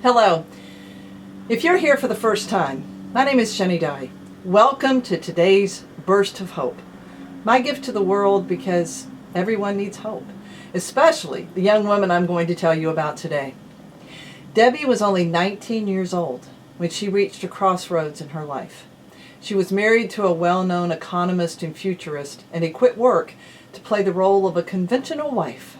Hello. If you're here for the first time, my name is Ginny Dye. Welcome to today's Burst of Hope. My gift to the world because everyone needs hope, especially the young woman I'm going to tell you about today. Debbie was only 19 years old when she reached a crossroads in her life. She was married to a well-known economist and futurist, and he quit work to play the role of a conventional wife.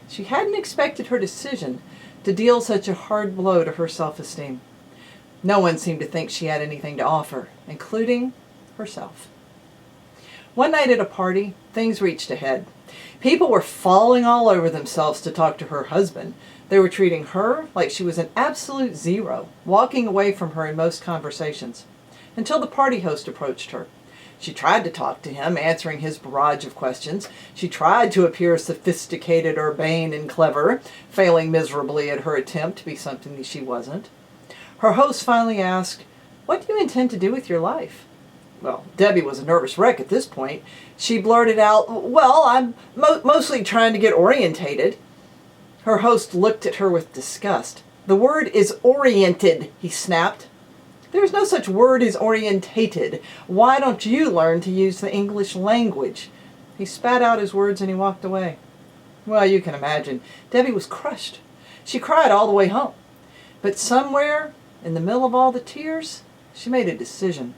She hadn't expected her decision to deal such a hard blow to her self-esteem. No one seemed to think she had anything to offer, including herself. One night at a party, things reached a head. People were falling all over themselves to talk to her husband. They were treating her like she was an absolute zero, walking away from her in most conversations, until the party host approached her. She tried to talk to him, answering his barrage of questions. She tried to appear sophisticated, urbane, and clever, failing miserably at her attempt to be something that she wasn't. Her host finally asked, "What do you intend to do with your life?" Well, Debbie was a nervous wreck at this point. She blurted out, "Well, I'm mostly trying to get orientated." Her host looked at her with disgust. "The word is oriented," he snapped. "There's no such word as orientated. Why don't you learn to use the English language?" He spat out his words and he walked away. Well, you can imagine. Debbie was crushed. She cried all the way home. But somewhere in the middle of all the tears, she made a decision.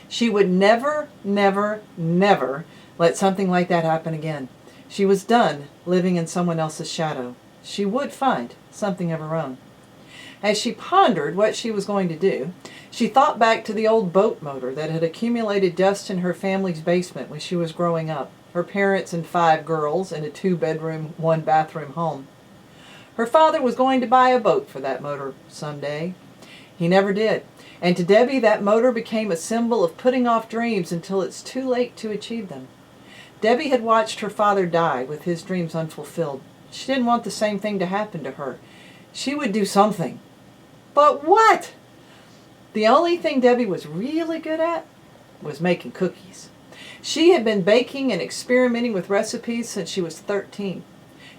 She would never, never, never let something like that happen again. She was done living in someone else's shadow. She would find something of her own. As she pondered what she was going to do, she thought back to the old boat motor that had accumulated dust in her family's basement when she was growing up, her parents and 5 girls in a 2-bedroom, 1-bathroom home. Her father was going to buy a boat for that motor someday. He never did. And to Debbie, that motor became a symbol of putting off dreams until it's too late to achieve them. Debbie had watched her father die with his dreams unfulfilled. She didn't want the same thing to happen to her. She would do something. But what? The only thing Debbie was really good at was making cookies. She had been baking and experimenting with recipes since she was 13.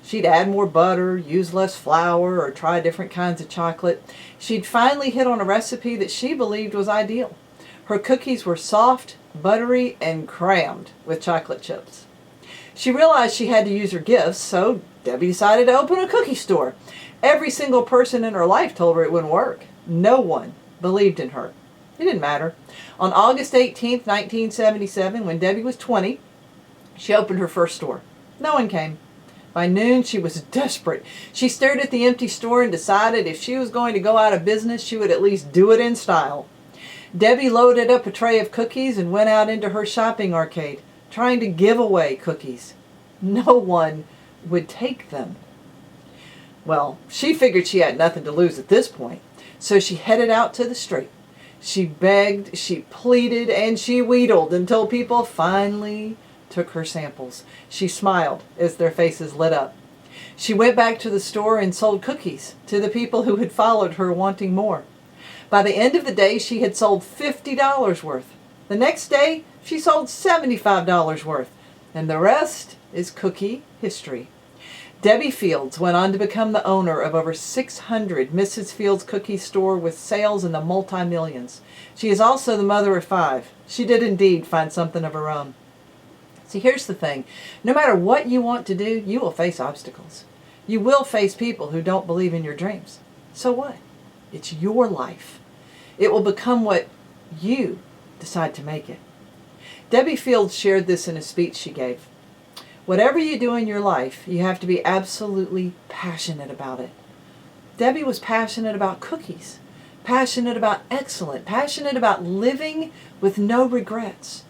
She'd add more butter, use less flour, or try different kinds of chocolate. She'd finally hit on a recipe that she believed was ideal. Her cookies were soft, buttery, and crammed with chocolate chips. She realized she had to use her gifts, so Debbie decided to open a cookie store. Every single person in her life told her it wouldn't work. No one believed in her. It didn't matter. On August 18th, 1977, when Debbie was 20, she opened her first store. No one came. By noon, she was desperate. She stared at the empty store and decided if she was going to go out of business, she would at least do it in style. Debbie loaded up a tray of cookies and went out into her shopping arcade, trying to give away cookies. No one would take them. Well, she figured she had nothing to lose at this point, so she headed out to the street. She begged, she pleaded, and she wheedled until people finally took her samples. She smiled as their faces lit up. She went back to the store and sold cookies to the people who had followed her wanting more. By the end of the day, she had sold $50 worth. The next day, she sold $75 worth. And the rest is cookie history. Debbie Fields went on to become the owner of over 600 Mrs. Fields cookie store with sales in the multi-millions. She is also the mother of 5. She did indeed find something of her own. See, here's the thing. No matter what you want to do, you will face obstacles. You will face people who don't believe in your dreams. So what? It's your life. It will become what you decide to make it. Debbie Fields shared this in a speech she gave. Whatever you do in your life, you have to be absolutely passionate about it. Debbie was passionate about cookies, passionate about excellence, passionate about living with no regrets.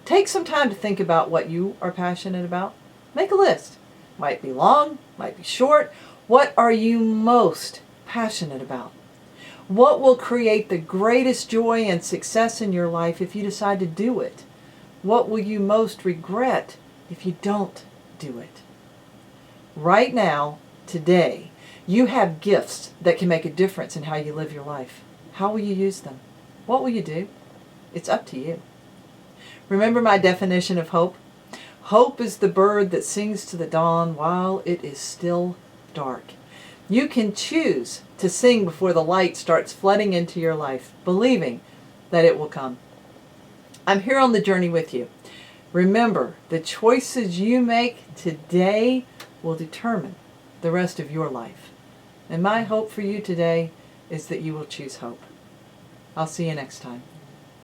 Take some time to think about what you are passionate about. Make a list. Might be long, might be short. What are you most passionate about? What will create the greatest joy and success in your life if you decide to do it? What will you most regret if you don't do it? Right now, today, you have gifts that can make a difference in how you live your life. How will you use them? What will you do? It's up to you. Remember my definition of hope? Hope is the bird that sings to the dawn while it is still dark. You can choose to sing before the light starts flooding into your life, believing that it will come. I'm here on the journey with you. Remember, the choices you make today will determine the rest of your life. And my hope for you today is that you will choose hope. I'll see you next time.